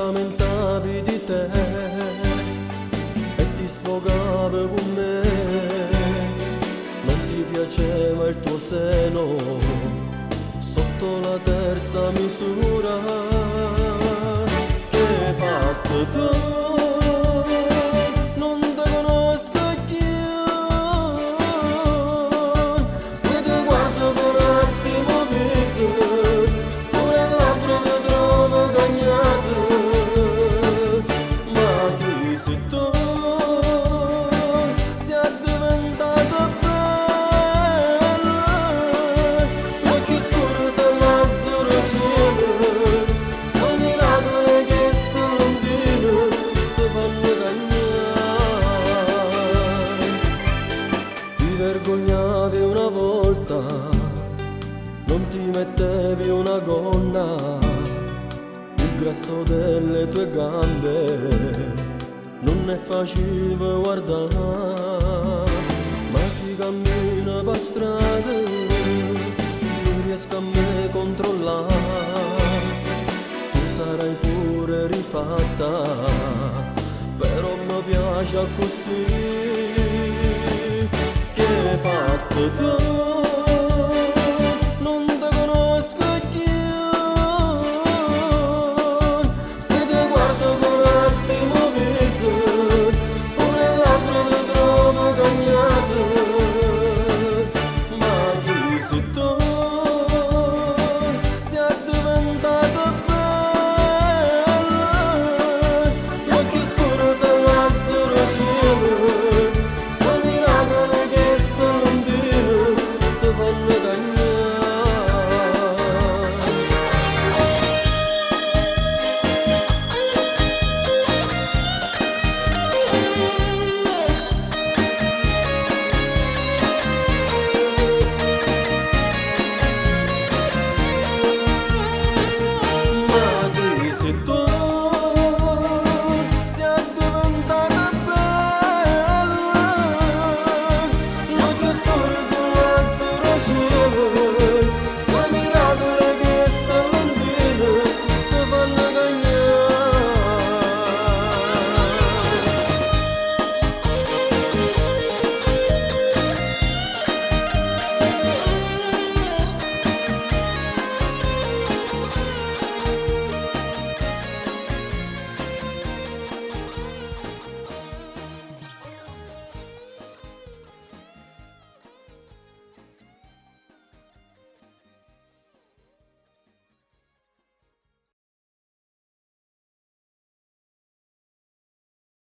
lamentavi di te e ti sfogavi con me. Non ti piaceva il tuo seno sotto la terza misura. Che hai fatto tu? Non ti conosco più. Se ti guardo per un attimo viso, pure l'altro ti trovo cagnato. Ma chi sei tu? Sei diventata bella, occhi scuri sull'azzurro cielo, sono miracoli che stondino ti fanno cagnare. Ti vergognavi una volta, non ti mettevi una gonna, il grasso delle tue gambe non è facile guardare, ma si cammina per strada, non riesco a me controllare. Tu sarai pure rifatta, però mi piace così. Che hai fatto tu?